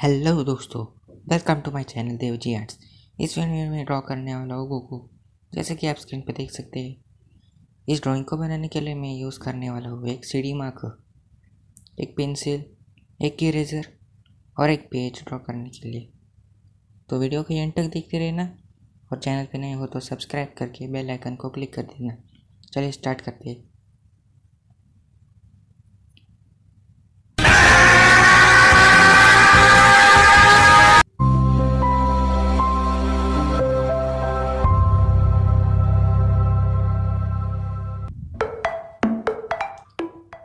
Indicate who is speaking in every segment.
Speaker 1: Hello दोस्तों, welcome to my channel Devji arts. इस video में ड्रॉ करने वाला हूँ गोकू। जैसे कि आप स्क्रीन पर देख सकते हैं, इस ड्राइंग को बनाने के लिए मैं यूज़ करने वाला हूँ एक CD मार्कर, एक पेंसिल, एक इरेजर और एक पेज ड्रॉ करने के लिए। तो वीडियो को एंड तक देखते रहना और चैनल पर नए हो तो सब्सक्राइब करके बेल आइकन को क्लिक कर देना। चलिए स्टार्ट करते हैं।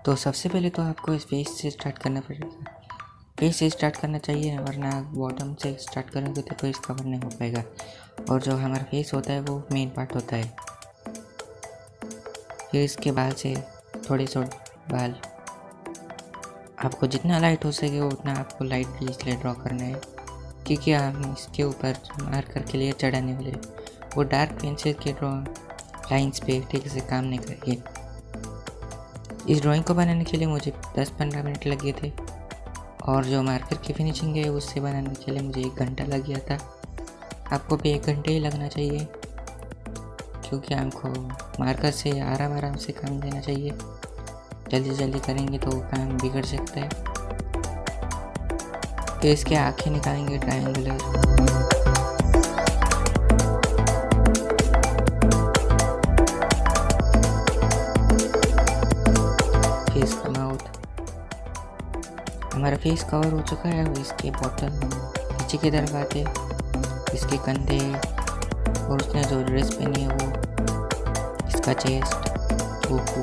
Speaker 1: तो सबसे पहले तो आपको इस फेस से स्टार्ट करना पड़ेगा। फेस से स्टार्ट करना चाहिए, वरना बॉटम से स्टार्ट करेंगे तो फेस कवर नहीं हो पाएगा। और जो हमारा फेस होता है वो मेन पार्ट होता है। फिर इसके बाल से थोड़े से बाल, आपको जितना लाइट हो सके उतना आपको लाइट भी इसलिए ड्रॉ करना है, क्योंकि हम इसके ऊपर मार्कर के लिए चढ़ाने वाले वो डार्क पेंसिल के ड्रॉ लाइन्स पे ठीक से काम नहीं करेंगे। इस ड्राइंग को बनाने के लिए मुझे 10-15 मिनट लगे थे और जो मार्कर की फिनिशिंग है उससे बनाने के लिए मुझे 1 घंटा लग गया था। आपको भी 1 घंटे ही लगना चाहिए, क्योंकि हमको मार्कर से आराम से काम देना चाहिए। जल्दी करेंगे तो काम बिगड़ सकता है। तो इसके आँखें निकालेंगे ट्रायंगुलर। फेस का माउथ, हमारा फेस कवर हो चुका है। इसके बॉटल नीचे की तरफ आते, इसके कंधे और उसने जो ड्रेस पहनी है वो, इसका चेस्ट, गोकू।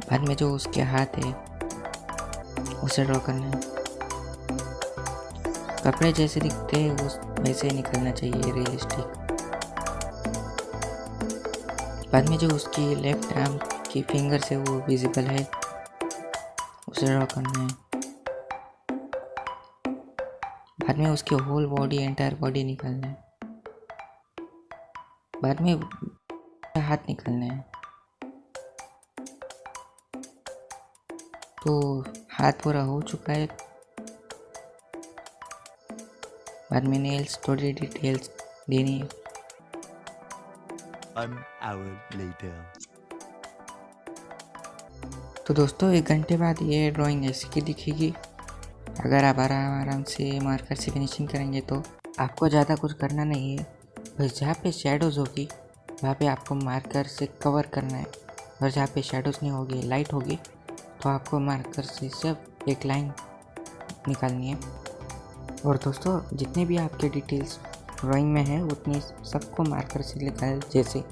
Speaker 1: बाद में जो उसके हाथ है उसे ड्रॉ करना है। कपड़े जैसे दिखते हैं उस वैसे ही निकलना चाहिए, रियलिस्टिक। बाद में जो उसकी लेफ्ट आर्म की फिंगर से वो विजिबल है उसे ड्रॉ करना है। बाद में उसके होल बॉडी, एंटायर बॉडी निकालना है। बाद में हाथ निकालना है। तो हाथ पूरा हो चुका है। बाद में नेल्स, थोड़ी डिटेल्स देनी है।
Speaker 2: An hour later.
Speaker 1: तो दोस्तों 1 घंटे बाद ये ड्राइंग ऐसी की दिखेगी। अगर आप आराम से मार्कर से फिनिशिंग करेंगे तो आपको ज़्यादा कुछ करना नहीं है। बस जहाँ पे शेडोज़ होगी वहाँ पे आपको मार्कर से कवर करना है, और जहाँ पे शेडोज़ नहीं होगी, लाइट होगी, तो आपको मार्कर से सिर्फ एक लाइन निकालनी है। और दोस्तों जितने भी आपके डिटेल्स ड्राइंग में है उतनी सबको मार्कर से निकाल। जैसे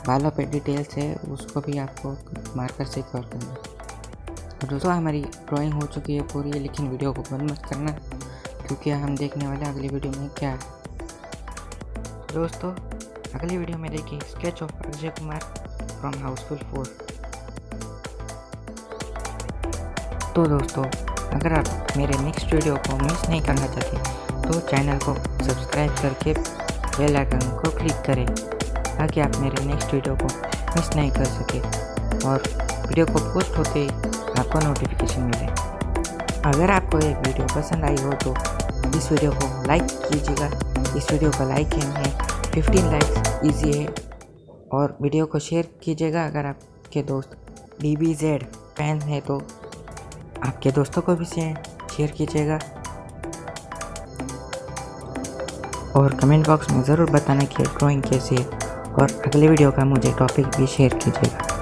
Speaker 1: बालों पे डिटेल्स है उसको भी आपको मार्कर से कवर करना है। और दोस्तों हमारी ड्राइंग हो चुकी है पूरी, लेकिन वीडियो को बंद मत करना, क्योंकि हम देखने वाले अगली वीडियो में क्या है। दोस्तों अगली वीडियो में देखिए sketch of Ajay Kumar from Housefull 4। तो दोस्तों अगर आप मेरे नेक्स्ट वीडियो को मिस नहीं करना चाहते तो चैनल को सब्सक्राइब करके बेल आइकन को क्लिक करें, ताकि आप मेरे नेक्स्ट वीडियो को मिस नहीं कर सके और वीडियो को पोस्ट होते ही आपको नोटिफिकेशन मिले। अगर आपको ये वीडियो पसंद आई हो तो इस वीडियो को लाइक कीजिएगा। इस वीडियो को लाइक करने 15 लाइक्स ईजी है। और वीडियो को शेयर कीजिएगा। अगर आपके दोस्त DBZ फैन है तो आपके दोस्तों को भी शेयर कीजिएगा। और कमेंट बॉक्स में ज़रूर बताना कि ड्राइंग कैसी है, और अगले वीडियो का मुझे टॉपिक भी शेयर कीजिएगा।